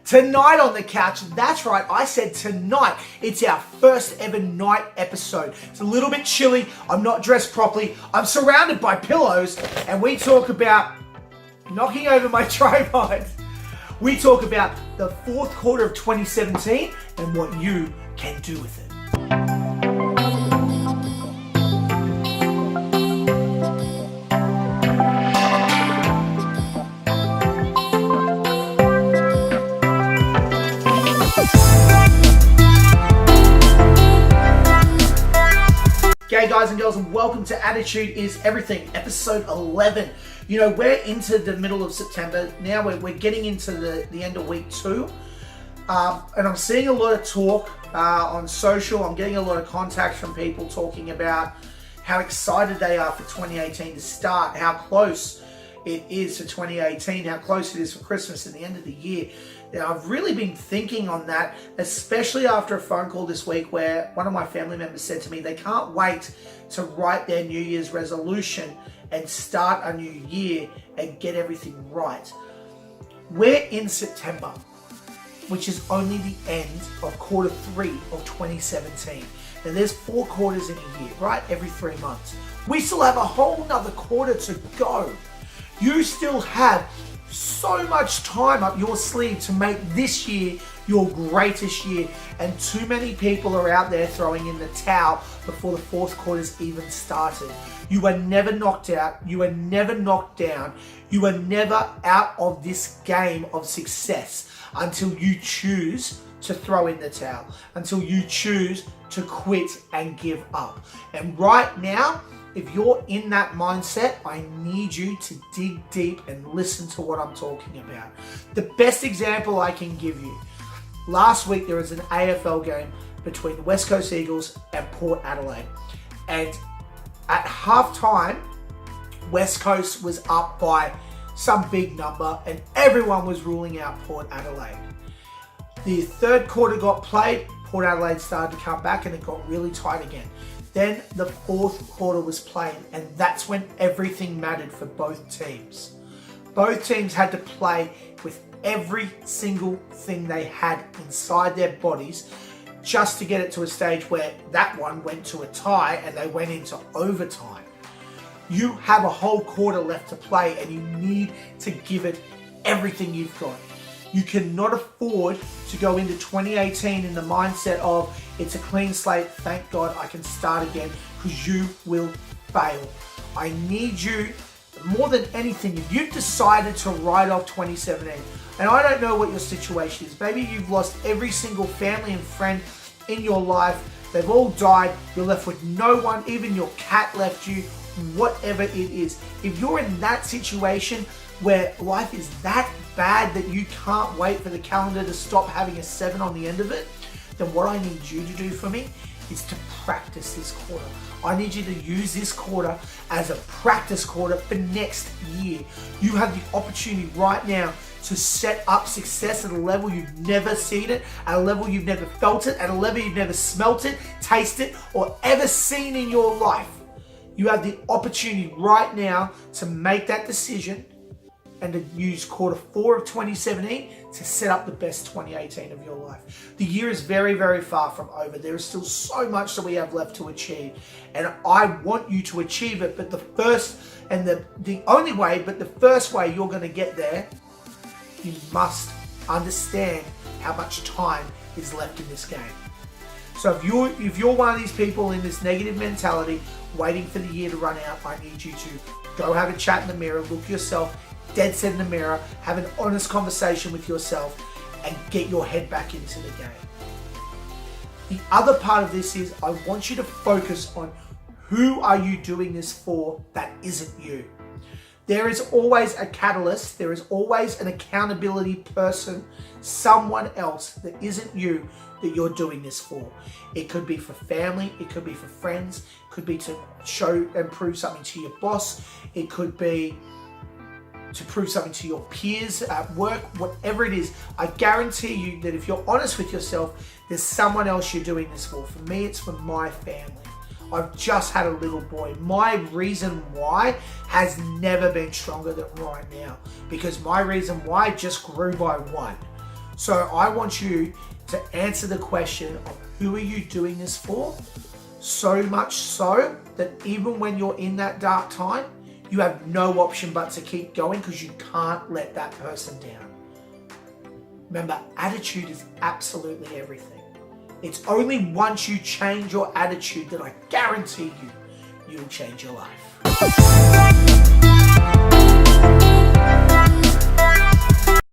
Tonight on the couch, that's right, I said tonight. It's our first ever night episode. It's a little bit chilly, I'm not dressed properly, I'm surrounded by pillows, and we talk about knocking over my tripod. We talk about the fourth quarter of 2017 and what you can do with it. G'day guys and girls, and welcome to Attitude is Everything, episode 11. You know, we're into the middle of September. Now we're getting into the end of week 2. And I'm seeing a lot of talk on social. I'm getting a lot of contacts from people talking about how excited they are for 2018 to start, how close it is for 2018, how close it is for Christmas and the end of the year. Now, I've really been thinking on that, especially after a phone call this week where one of my family members said to me they can't wait to write their New Year's resolution and start a new year and get everything right. We're in September, which is only the end of quarter 3 of 2017. Now, there's 4 quarters in a year, right? Every 3 months. We still have a whole nother quarter to go. You still have so much time up your sleeve to make this year your greatest year, and too many people are out there throwing in the towel before the fourth quarter's even started. You are never knocked out, you are never knocked down, you are never out of this game of success until you choose to throw in the towel, until you choose to quit and give up. And right now, if you're in that mindset, I need you to dig deep and listen to what I'm talking about. The best example I can give you, last week there was an AFL game between the West Coast Eagles and Port Adelaide. And at halftime, West Coast was up by some big number and everyone was ruling out Port Adelaide. The third quarter got played, Port Adelaide started to come back and it got really tight again. Then the fourth quarter was played, and that's when everything mattered for both teams. Both teams had to play with every single thing they had inside their bodies just to get it to a stage where that one went to a tie and they went into overtime. You have a whole quarter left to play and you need to give it everything you've got. You cannot afford to go into 2018 in the mindset of it's a clean slate, thank God I can start again, because you will fail. I need you, more than anything, if you've decided to write off 2017, and I don't know what your situation is, maybe you've lost every single family and friend in your life, they've all died, you're left with no one, even your cat left you, whatever it is. If you're in that situation where life is that bad that you can't wait for the calendar to stop having a 7 on the end of it, then what I need you to do for me is to practice this quarter. I need you to use this quarter as a practice quarter for next year. You have the opportunity right now to set up success at a level you've never seen it, at a level you've never felt it, at a level you've never smelt it, tasted, or ever seen in your life. You have the opportunity right now to make that decision and to use quarter 4 of 2017 to set up the best 2018 of your life. The year is very, very far from over. There is still so much that we have left to achieve. And I want you to achieve it, but the first way you're gonna get there, you must understand how much time is left in this game. So if you're one of these people in this negative mentality, waiting for the year to run out, I need you to go have a chat in the mirror, look yourself dead set in the mirror, have an honest conversation with yourself, and get your head back into the game. The other part of this is I want you to focus on who are you doing this for that isn't you. There is always a catalyst, there is always an accountability person, someone else that isn't you that you're doing this for. It could be for family, it could be for friends, it could be to show and prove something to your boss, it could be to prove something to your peers at work, whatever it is. I guarantee you that if you're honest with yourself, there's someone else you're doing this for. For me, it's for my family. I've just had a little boy. My reason why has never been stronger than right now, because my reason why just grew by 1. So I want you to answer the question of who are you doing this for? So much so that even when you're in that dark time, you have no option but to keep going because you can't let that person down. Remember, attitude is absolutely everything. It's only once you change your attitude that I guarantee you'll change your life.